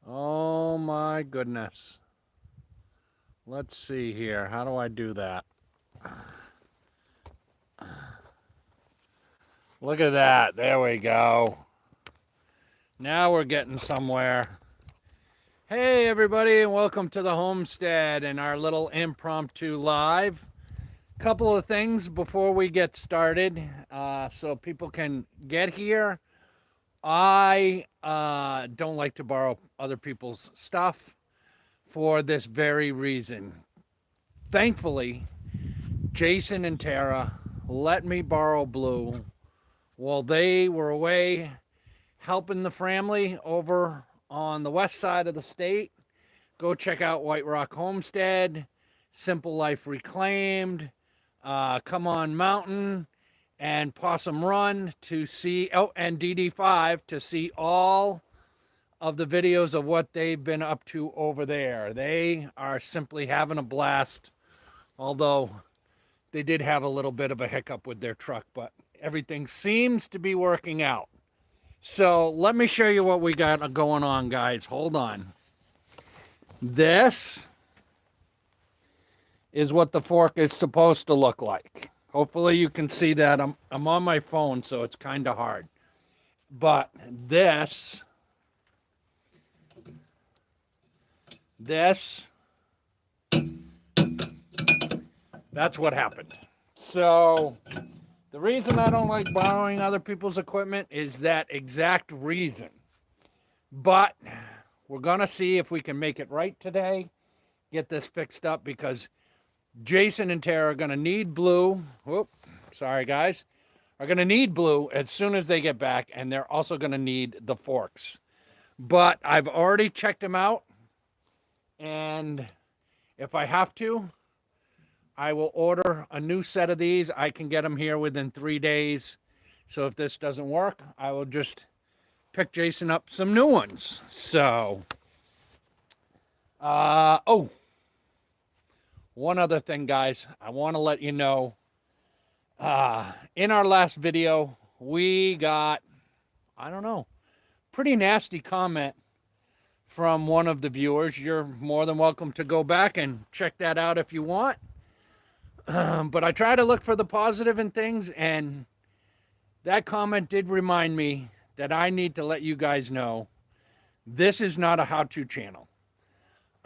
Oh my goodness. Let's see here. How do I do that? Look at that. There we go. Now we're getting somewhere. Hey, everybody, and welcome to the Homestead and our little impromptu live. Couple of things before we get started so people can get here. I don't like to borrow other people's stuff for this very reason. Thankfully, Jason and Tara let me borrow Blue while they were away helping the family over on the west side of the state. Go check out White Rock Homestead, Simple Life Reclaimed, Come On Mountain, and Possum Run to see, and DD5 to see all of the videos of what they've been up to over there. They are simply having a blast, although they did have a little bit of a hiccup with their truck, but everything seems to be working out. So let me show you what we got going on, guys. Hold on. This is what the fork is supposed to look like. Hopefully you can see that. I'm on my phone, so it's kind of hard. But this, that's what happened. So the reason I don't like borrowing other people's equipment is that exact reason. But we're going to see if we can make it right today, get this fixed up, because Jason and Tara are going to need Blue. Whoop, sorry, guys. Are going to need Blue as soon as they get back, and they're also going to need the forks. But I've already checked them out, and if I have to, I will order a new set of these. I can get them here within 3 days. So if this doesn't work, I will just pick Jason up some new ones. So, one other thing, guys. I want to let you know, in our last video, we got, I don't know, pretty nasty comment from one of the viewers. You're more than welcome to go back and check that out if you want. But I try to look for the positive in things, and that comment did remind me that I need to let you guys know this is not a how-to channel.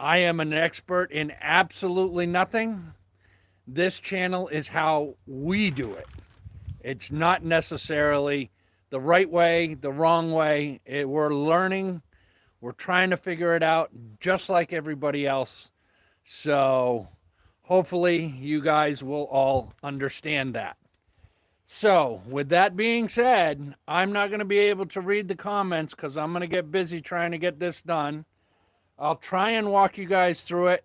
I am an expert in absolutely nothing. This channel is how we do it. It's not necessarily the right way, the wrong way. We're learning. We're trying to figure it out just like everybody else. So hopefully you guys will all understand that. So with that being said, I'm not going to be able to read the comments because I'm going to get busy trying to get this done. I'll try and walk you guys through it.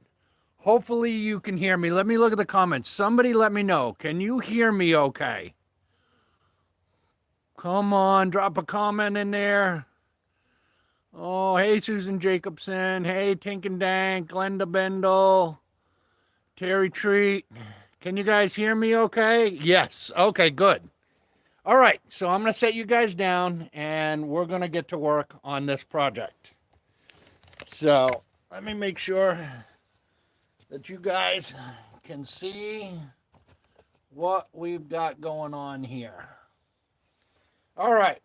Hopefully you can hear me. Let me look at the comments. Somebody let me know. Can you hear me okay? Come on, drop a comment in there. Oh, hey, Susan Jacobson. Hey, Tink and Dank, Glenda Bendel, Terry Treat. Can you guys hear me okay? Yes. Okay, good. All right, so I'm going to set you guys down, and we're going to get to work on this project. So let me make sure that you guys can see what we've got going on here. All right.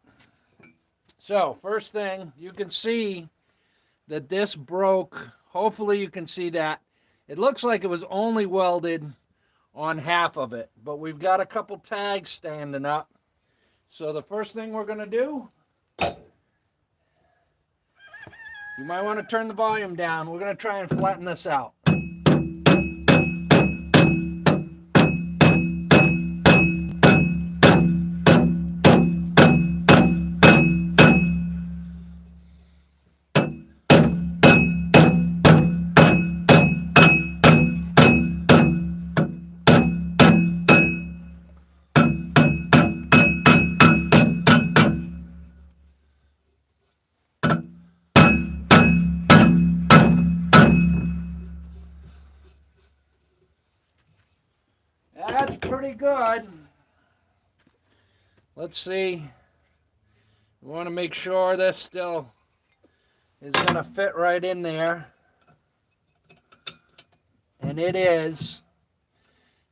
So first thing, you can see that this broke. Hopefully you can see that. It looks like it was only welded on half of it, but we've got a couple tags standing up. So the first thing we're going to do, you might want to turn the volume down. We're going to try and flatten this out. That's pretty good. Let's see. We want to make sure this still is going to fit right in there. And it is.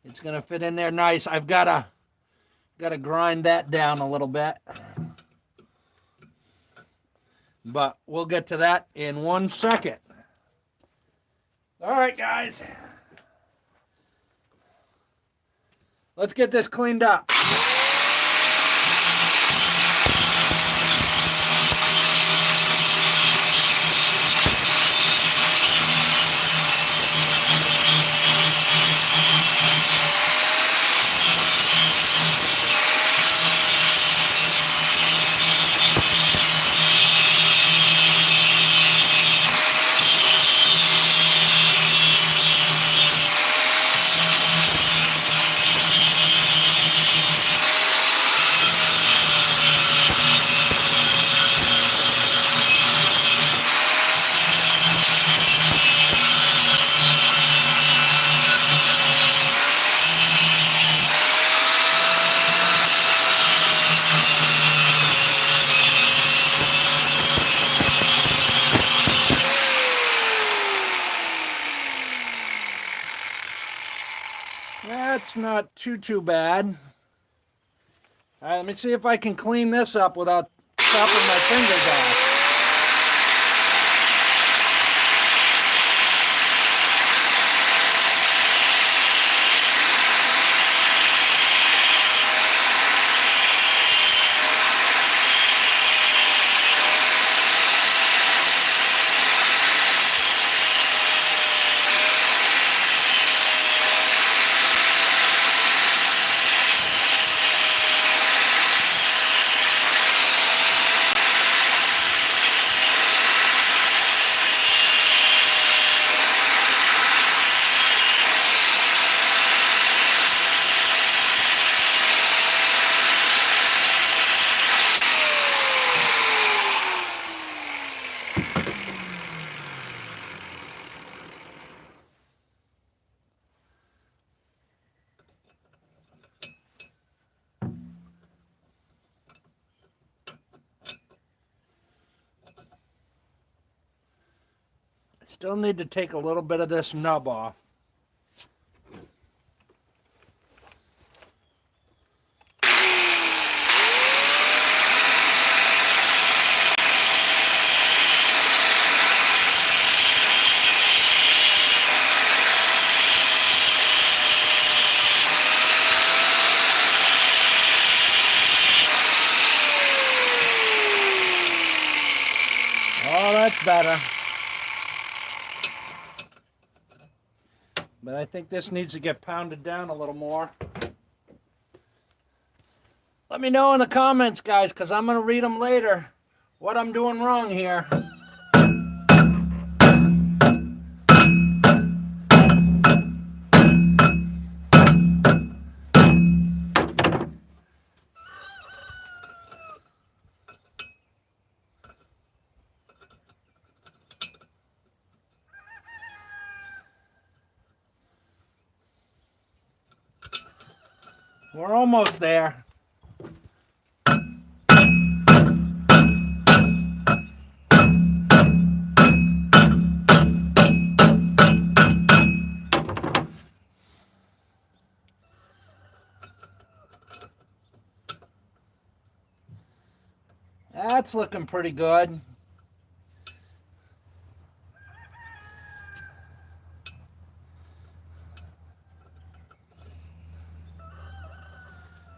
It's going to fit in there nice. I've got to grind that down a little bit. But we'll get to that in 1 second. All right, guys. Let's get this cleaned up. That's not too bad. All right, let me see if I can clean this up without chopping my fingers off. Still need to take a little bit of this nub off. Oh, that's better. But I think this needs to get pounded down a little more. Let me know in the comments, guys, because I'm going to read them later, what I'm doing wrong here. We're almost there. That's looking pretty good.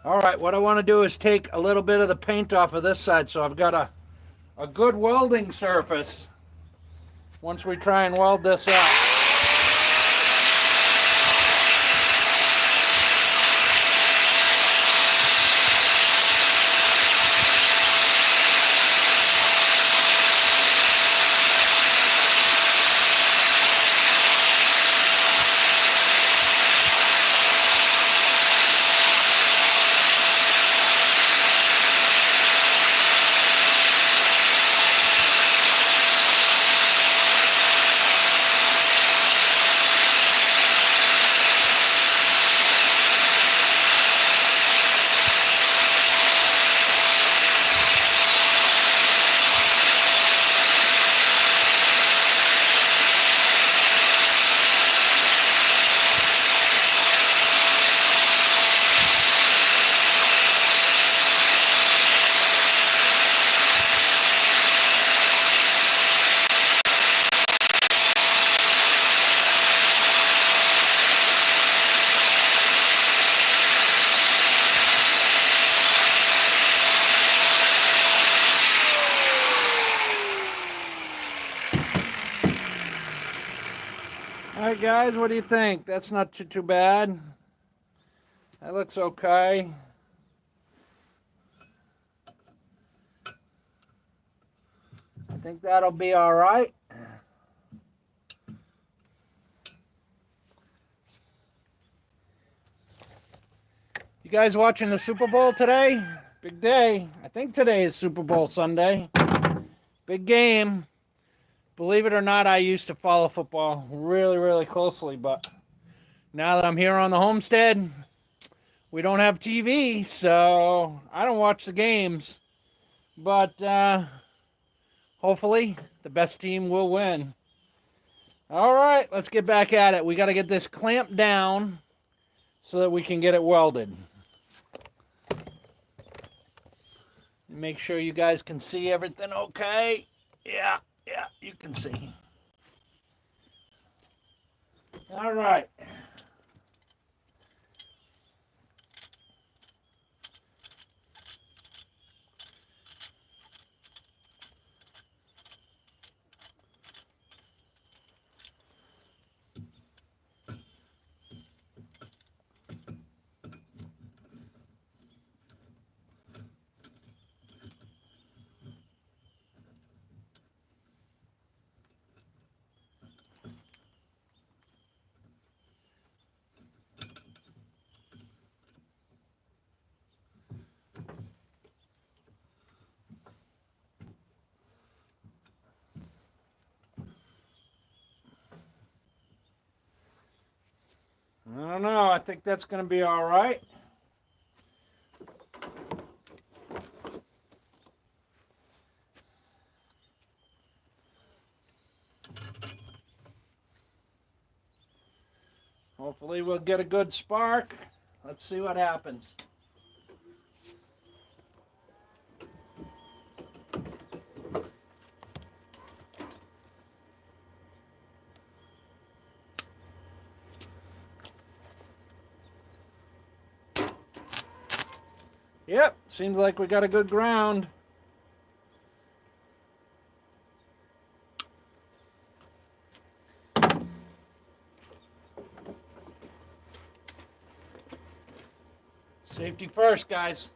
All right, what I want to do is take a little bit of the paint off of this side so I've got a good welding surface once we try and weld this up. All right, guys, what do you think? That's not too bad. That looks okay. I think that'll be all right. You guys watching the Super Bowl today? Big day. I think today is Super Bowl Sunday. Big game. Believe it or not, I used to follow football really, really closely, but now that I'm here on the homestead, we don't have TV, so I don't watch the games. But hopefully, the best team will win. All right, let's get back at it. We got to get this clamped down so that we can get it welded. Make sure you guys can see everything okay. Yeah, you can see. All right. I don't know. I think that's going to be all right. Hopefully we'll get a good spark. Let's see what happens. Yep, seems like we got a good ground. Safety first, guys.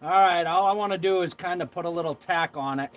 All right, all I want to do is kind of put a little tack on it.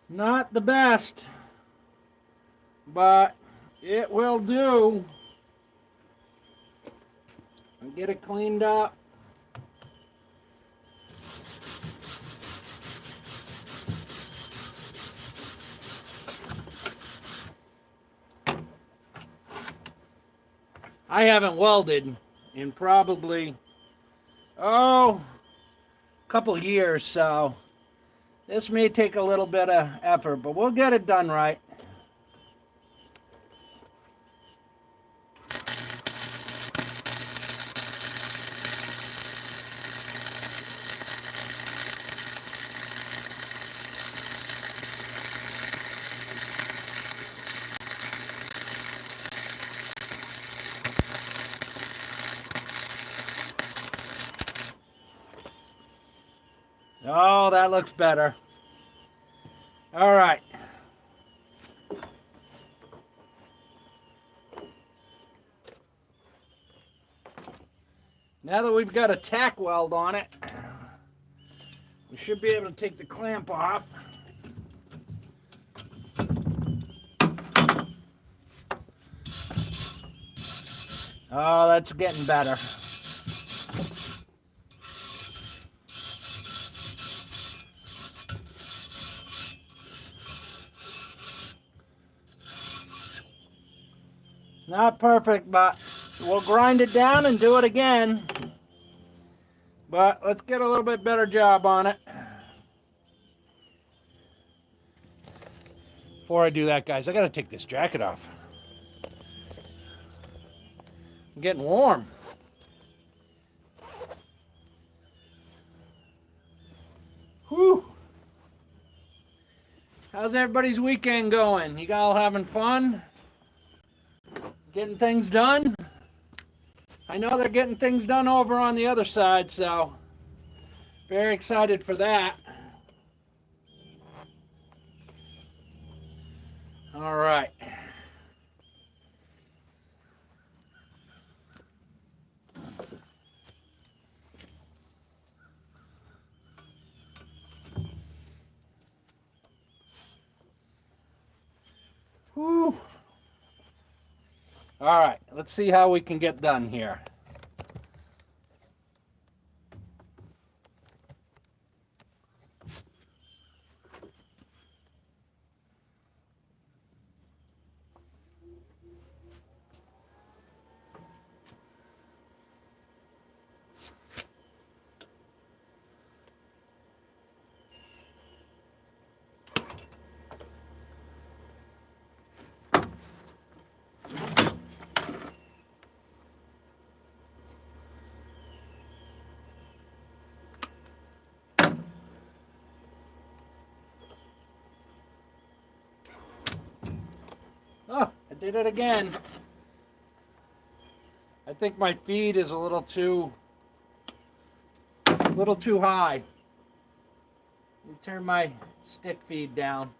Not the best, but it will do. I'll get it cleaned up. I haven't welded in probably, a couple years, so this may take a little bit of effort, but we'll get it done right. Oh, that looks better. All right. Now that we've got a tack weld on it, we should be able to take the clamp off. Oh, that's getting better. Not perfect, but we'll grind it down and do it again. But let's get a little bit better job on it. Before I do that, guys, I gotta take this jacket off. I'm getting warm. Whew. How's everybody's weekend going? You all having fun? Getting things done? I know they're getting things done over on the other side, so very excited for that. All right. Whew. All right, let's see how we can get done here. Oh, I did it again. I think my feed is a little too high. Let me turn my stick feed down.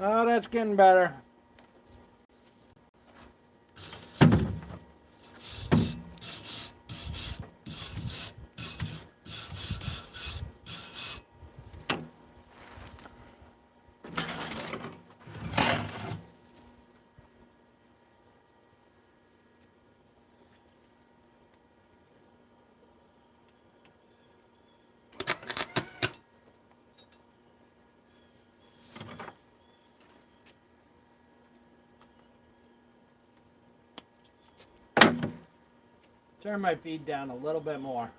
Oh, that's getting better. Turn my feed down a little bit more.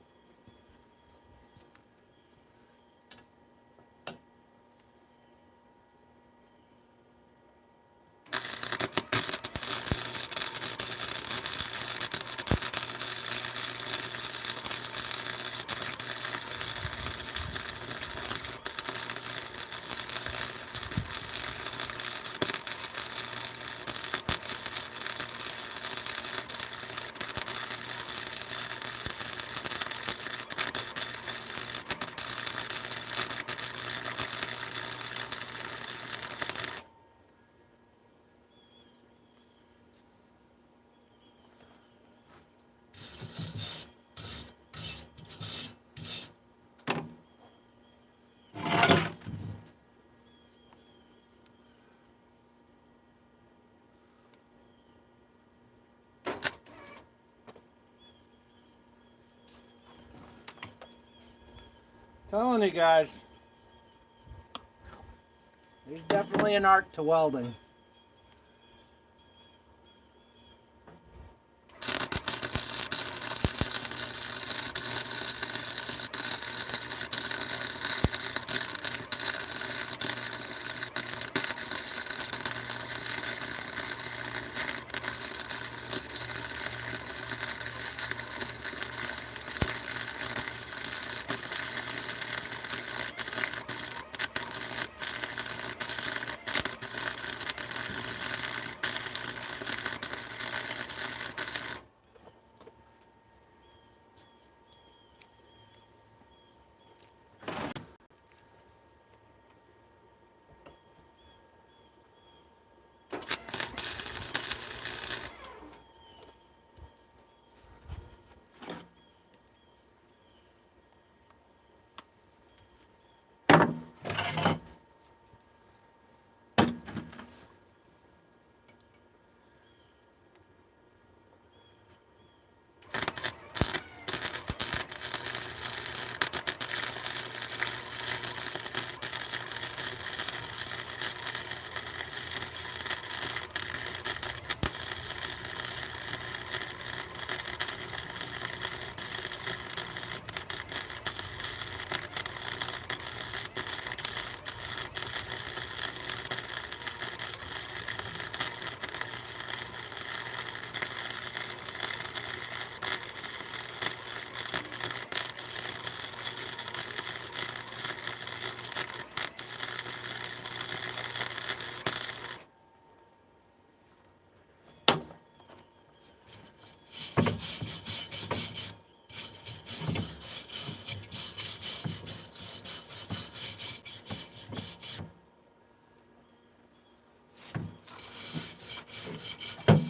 Telling you guys, there's definitely an art to welding.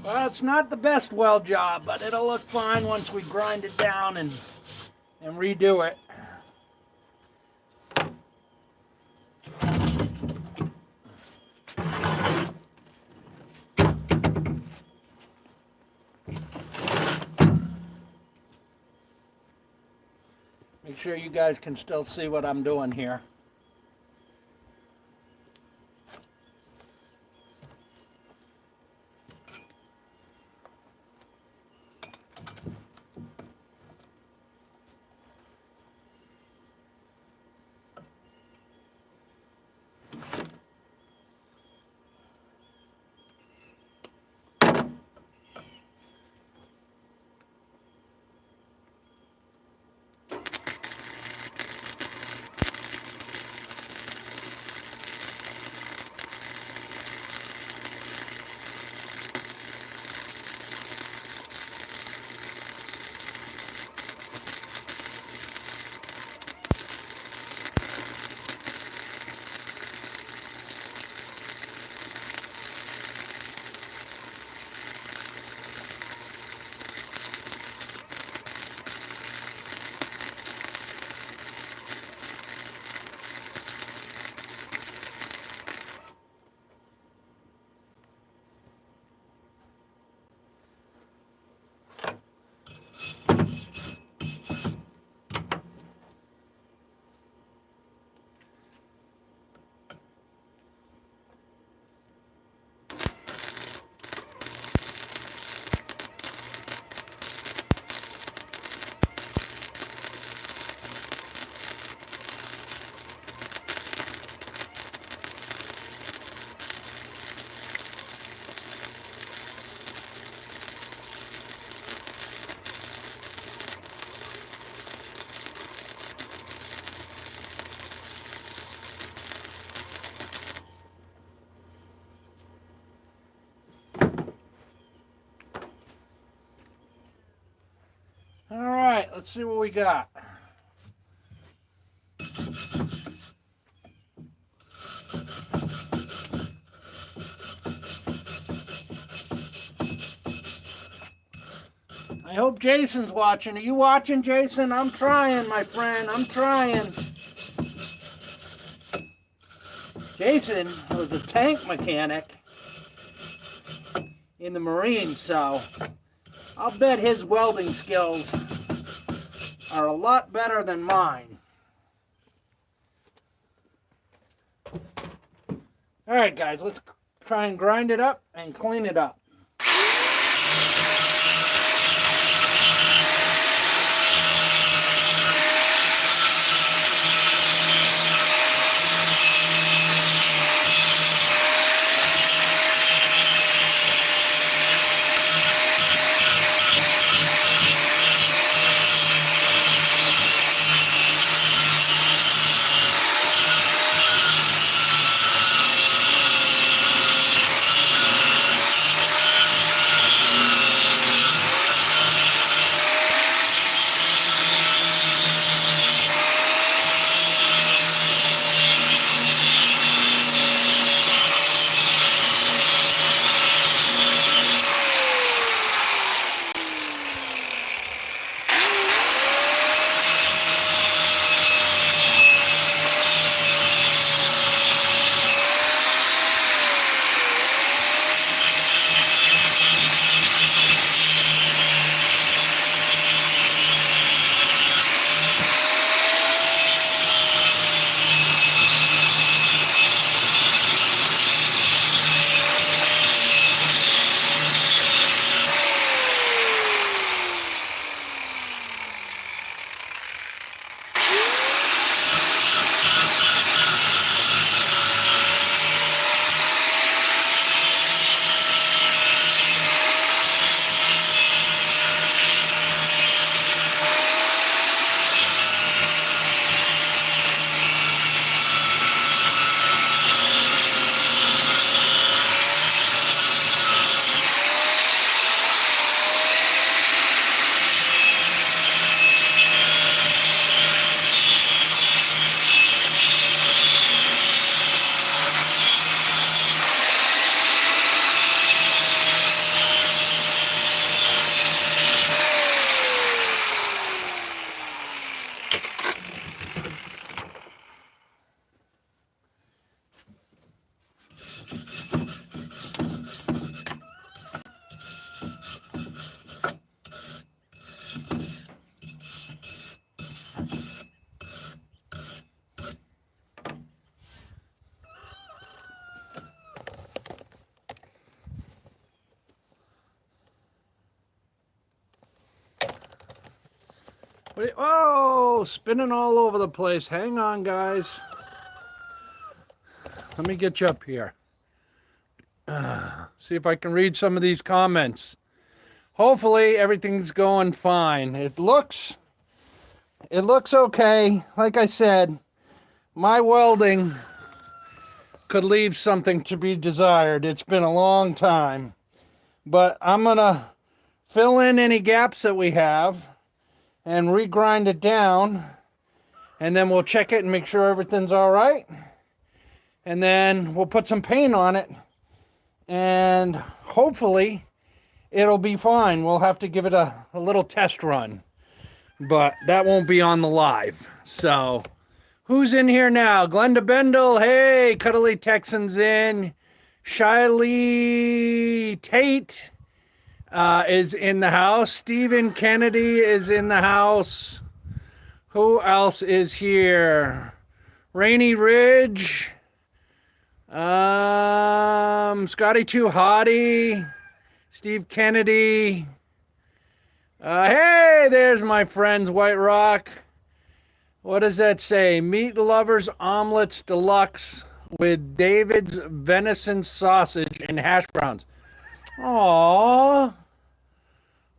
Well, it's not the best weld job, but it'll look fine once we grind it down and redo it. Make sure you guys can still see what I'm doing here. All right, let's see what we got. I hope Jason's watching. Are you watching, Jason? I'm trying, my friend. I'm trying. Jason was a tank mechanic in the Marines, so I'll bet his welding skills are a lot better than mine. All right, guys, let's try and grind it up and clean it up. Oh, spinning all over the place. Hang on, guys. Let me get you up here. See if I can read some of these comments. Hopefully everything's going fine. It looks okay. Like I said, my welding could leave something to be desired. It's been a long time, but I'm gonna fill in any gaps that we have and regrind it down, and then we'll check it and make sure everything's all right, and then we'll put some paint on it, and hopefully it'll be fine. We'll have to give it a little test run, but that won't be on the live. So who's in here now? Glenda Bendel, hey. Cuddly Texans in. Shiley Tate is in the house. Stephen Kennedy is in the house. Who else is here? Rainy Ridge. Scotty Too Hottie. Steve Kennedy. Hey, there's my friends, White Rock. What does that say? Meat Lovers Omelets Deluxe with David's venison sausage and hash browns. Aww.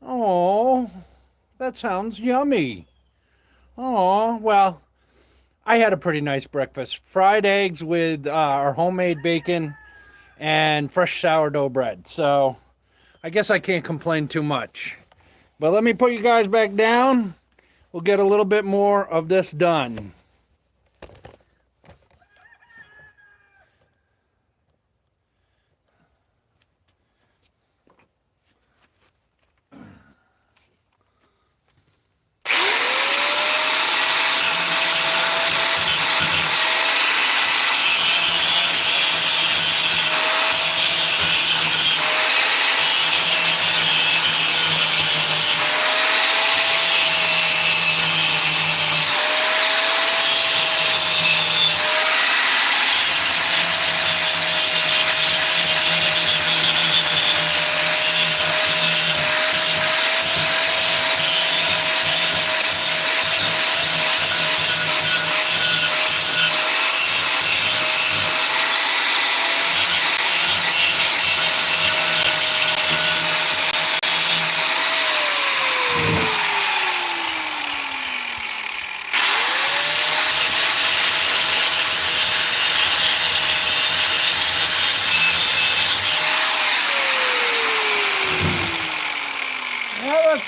Oh, that sounds yummy. Oh, well, I had a pretty nice breakfast. Fried eggs with our homemade bacon and fresh sourdough bread. So I guess I can't complain too much. But let me put you guys back down. We'll get a little bit more of this done.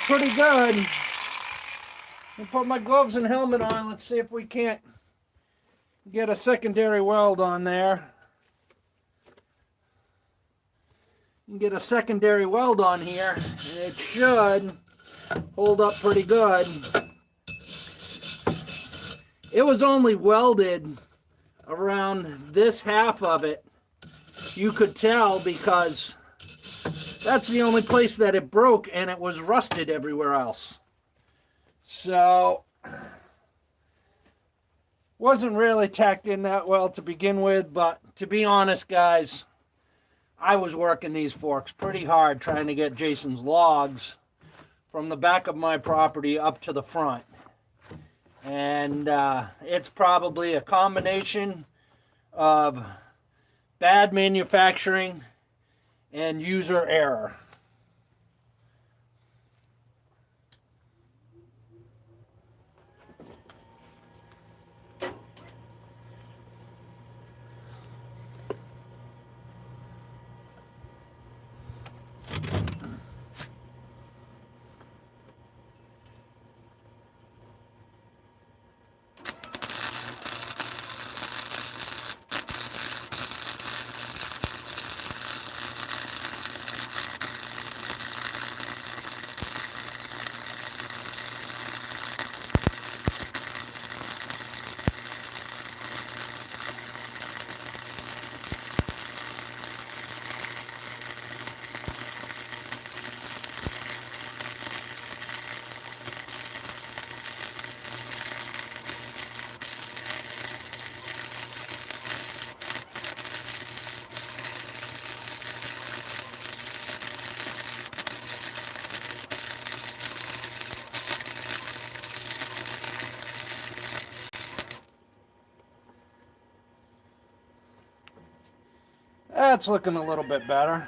Pretty good. I'll put my gloves and helmet on. Let's see if we can't get a secondary weld on there. Get a secondary weld on here, and it should hold up pretty good. It was only welded around this half of it. You could tell because that's the only place that it broke, and it was rusted everywhere else. So, wasn't really tacked in that well to begin with, but to be honest, guys, I was working these forks pretty hard trying to get Jason's logs from the back of my property up to the front. And it's probably a combination of bad manufacturing and user error. That's looking a little bit better.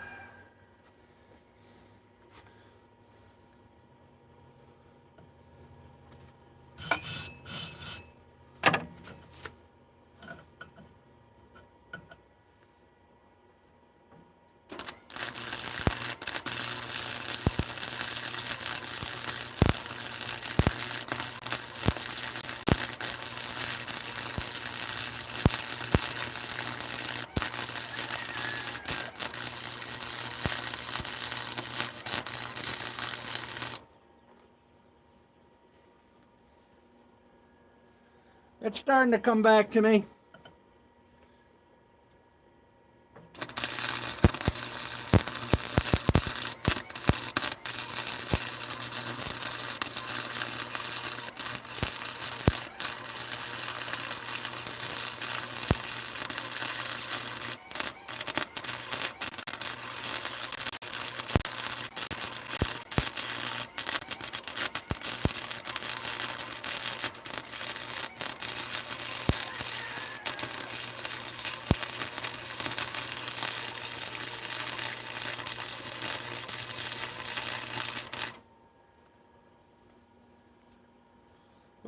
It's starting to come back to me.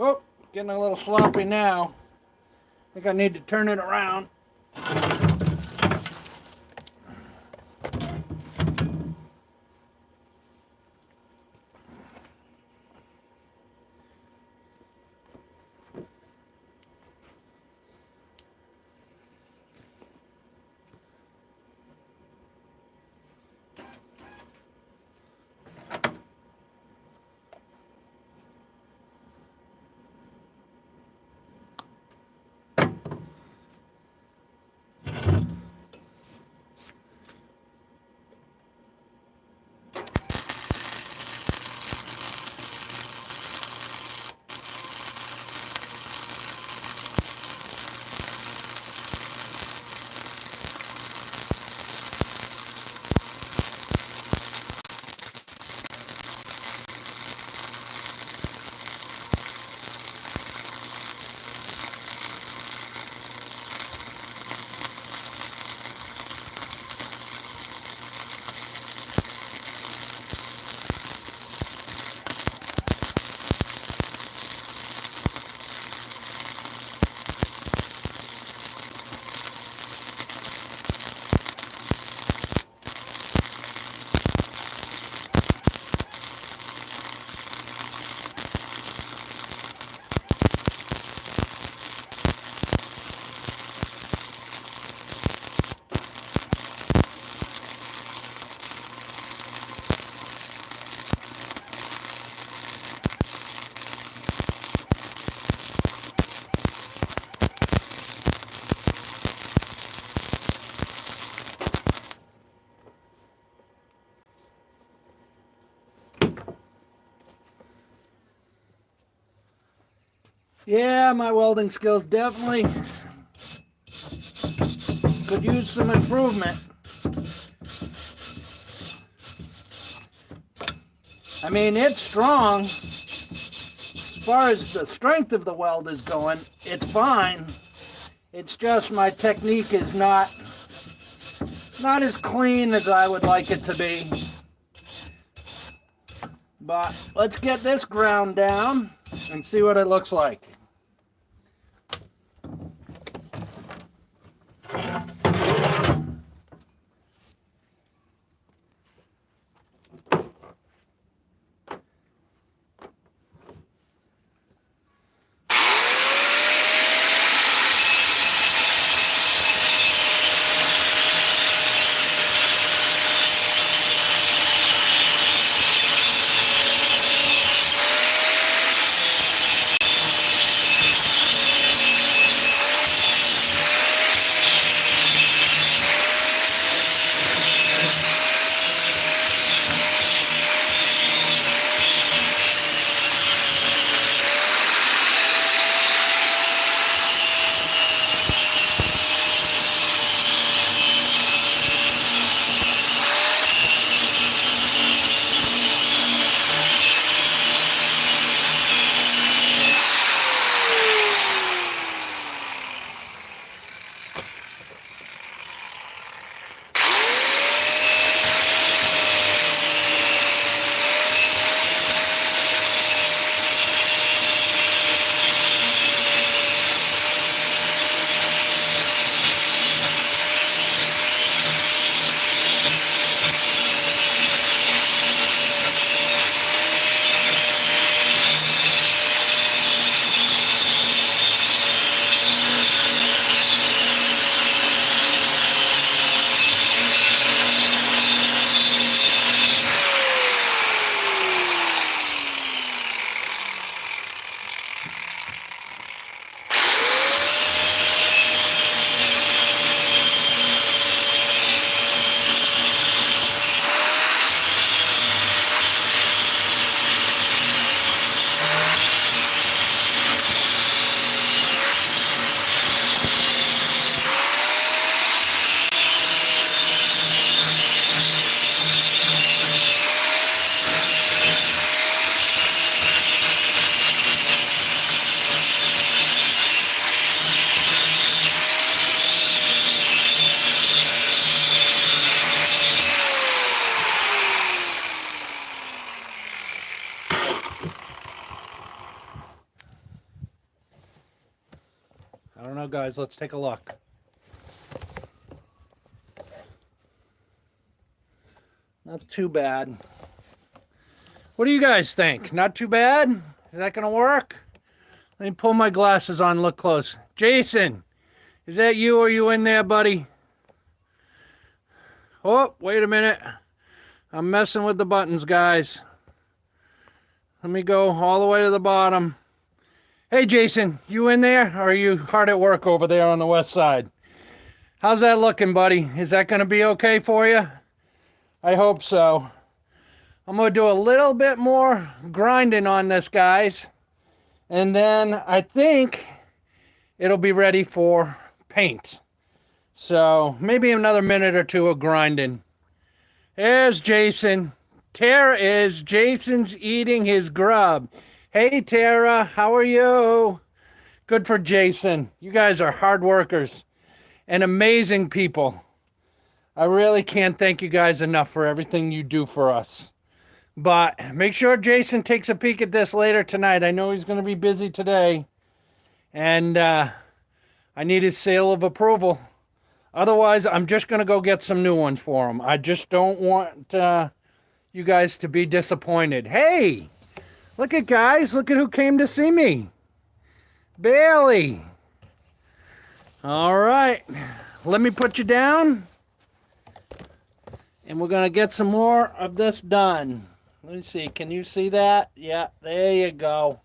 Oh, getting a little sloppy now. I think I need to turn it around. Yeah, my welding skills definitely could use some improvement. I mean, it's strong. As far as the strength of the weld is going, it's fine. It's just my technique is not as clean as I would like it to be. But let's get this ground down and see what it looks like. I don't know, guys. Let's take a look. Not too bad. What do you guys think? Not too bad? Is that going to work? Let me pull my glasses on, look close. Jason, is that you or you in there, buddy? Oh, wait a minute. I'm messing with the buttons, guys. Let me go all the way to the bottom. Hey, Jason, you in there? Or are you hard at work over there on the west side? How's that looking, buddy? Is that going to be okay for you? I hope so. I'm going to do a little bit more grinding on this, guys. And then I think it'll be ready for paint. So maybe another minute or two of grinding. There's Jason. Jason's eating his grub. Hey, Tara, how are you? Good for Jason. You guys are hard workers and amazing people. I really can't thank you guys enough for everything you do for us. But make sure Jason takes a peek at this later tonight. I know he's going to be busy today. And I need his seal of approval. Otherwise, I'm just going to go get some new ones for him. I just don't want you guys to be disappointed. Hey, look at guys. Look at who came to see me. Bailey. All right. Let me put you down. And we're going to get some more of this done. Let me see. Can you see that? Yeah, there you go.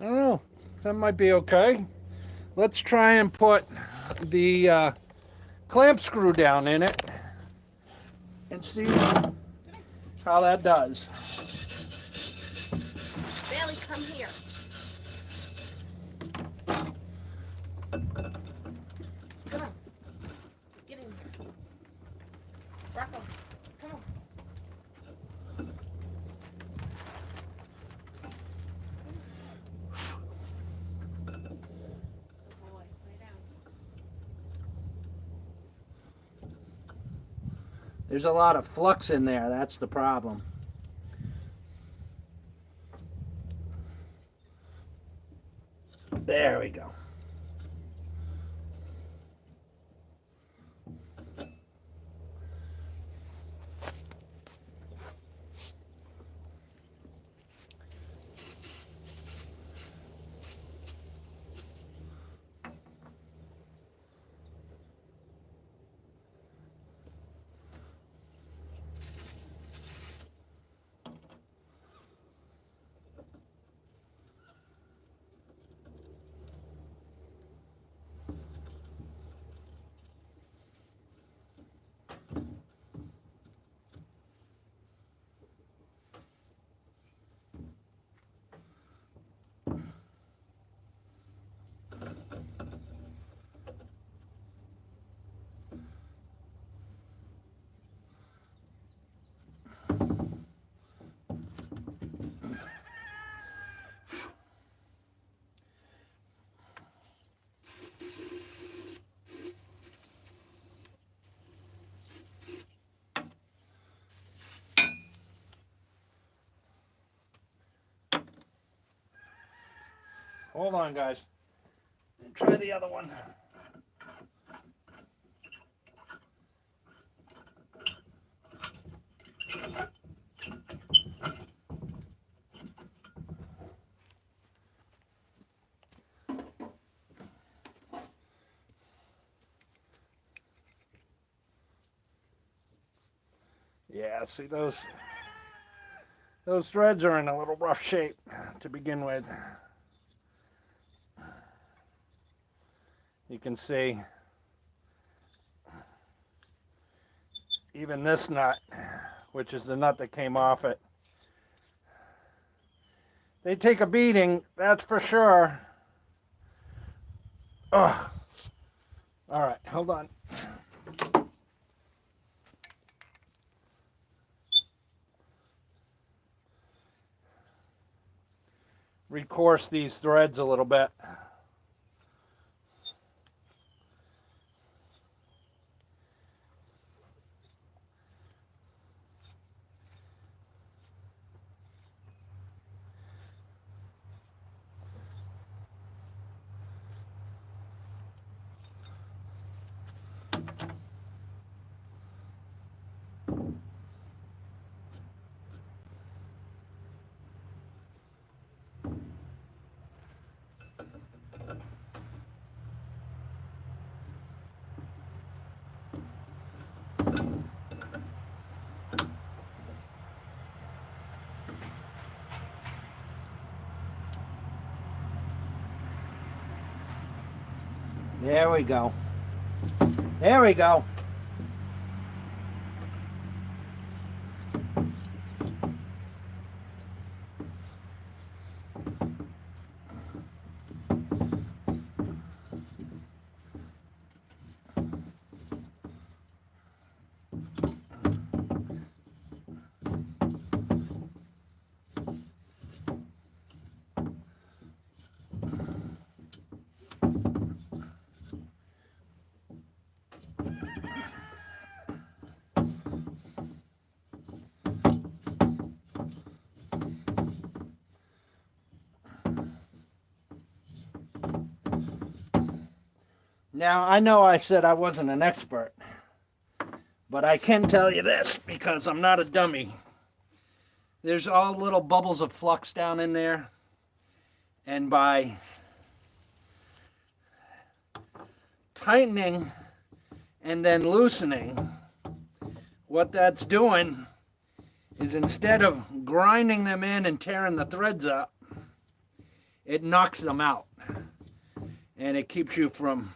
I don't know. That might be okay. Let's try and put the clamp screw down in it and see how that does. Bailey, come here. Come on. Get in here. Rocco, come on. Boy, lay down. There's a lot of flux in there. That's the problem. There we go. Hold on, guys. Try the other one. Yeah, see those threads are in a little rough shape to begin with. You can see even this nut, which is the nut that came off it. They take a beating, that's for sure. Oh. All right, hold on. Recourse these threads a little bit. There we go. There we go. Now, I know I said I wasn't an expert, but I can tell you this because I'm not a dummy. There's all little bubbles of flux down in there, and by tightening and then loosening, what that's doing is instead of grinding them in and tearing the threads up, it knocks them out, and it keeps you from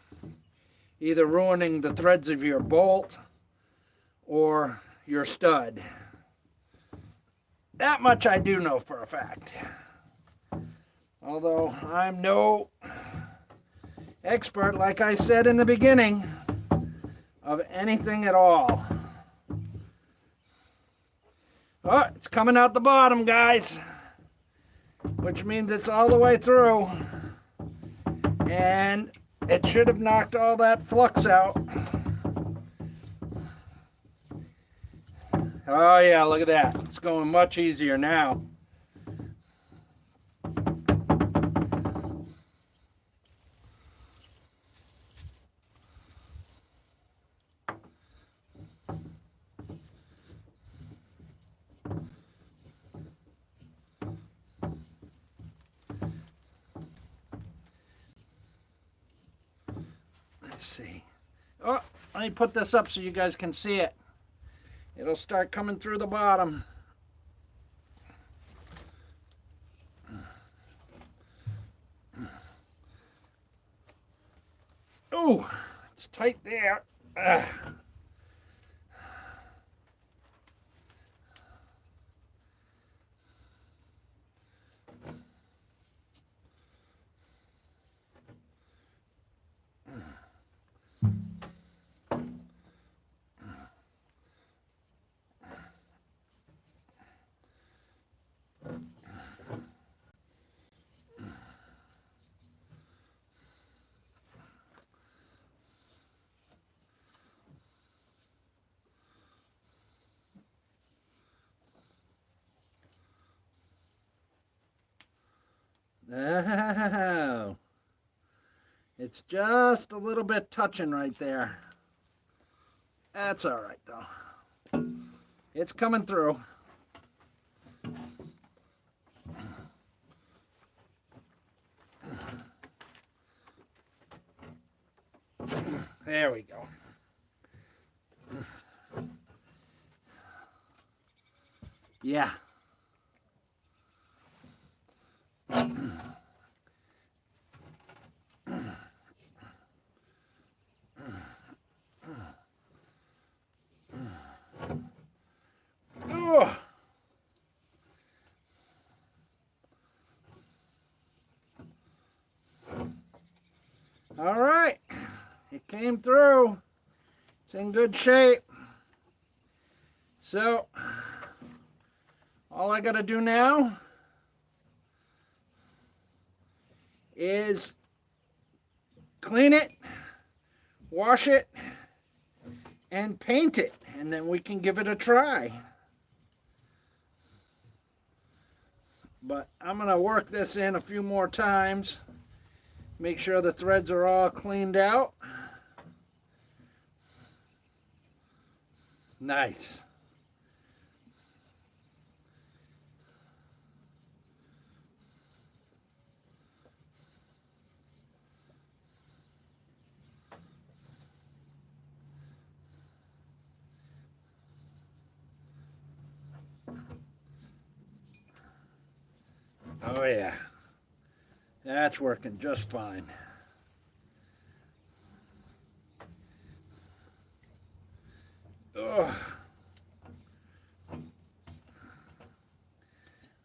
either ruining the threads of your bolt or your stud. That much I do know for a fact. Although I'm no expert, like I said in the beginning, of anything at all. Oh, it's coming out the bottom, guys, which means it's all the way through. And it should have knocked all that flux out. Oh yeah, look at that. It's going much easier now. Let's see. Oh, let me put this up so you guys can see it. It'll start coming through the bottom. Oh, it's tight there. Oh, it's just a little bit touching right there. That's all right though. It's coming through. There we go. Yeah. Oh. All right, it came through. It's in good shape. So all I gotta do now is clean it, wash it, and paint it, and then we can give it a try. But I'm gonna work this in a few more times, make sure the threads are all cleaned out. Nice. Oh yeah, that's working just fine. Ugh.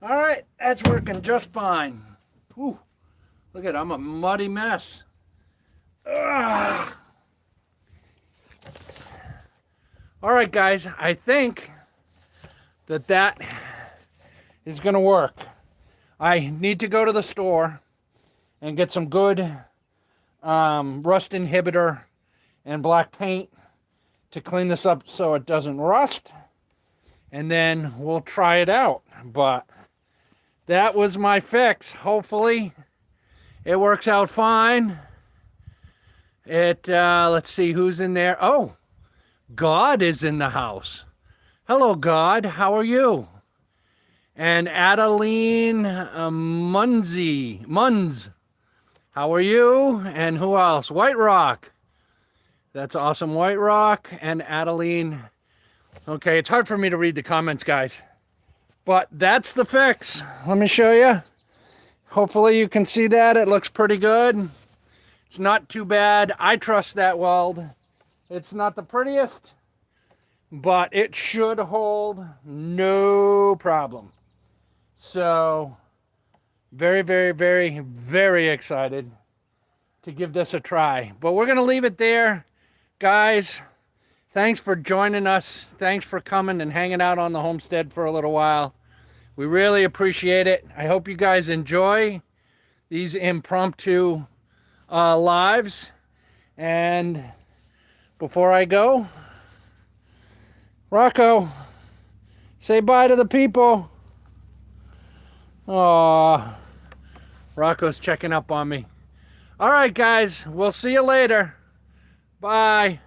All right, that's working just fine. Whew. Look at it, I'm a muddy mess. Ugh. All right, guys, I think that is gonna work. I need to go to the store and get some good rust inhibitor and black paint to clean this up so it doesn't rust, and then we'll try it out. But that was my fix. Hopefully it works out fine. Let's see who's in there. Oh, God is in the house. Hello, God. How are you? And Adeline Munz. How are you? And who else? White Rock. That's awesome. White Rock and Adeline. Okay, it's hard for me to read the comments, guys. But that's the fix. Let me show you. Hopefully you can see that. It looks pretty good. It's not too bad. I trust that weld. It's not the prettiest, but it should hold no problem. So, very, very, very, very excited to give this a try. But we're going to leave it there. Guys, thanks for joining us. Thanks for coming and hanging out on the homestead for a little while. We really appreciate it. I hope you guys enjoy these impromptu lives. And before I go, Rocco, say bye to the people. Aw, Rocco's checking up on me. All right, guys, we'll see you later. Bye.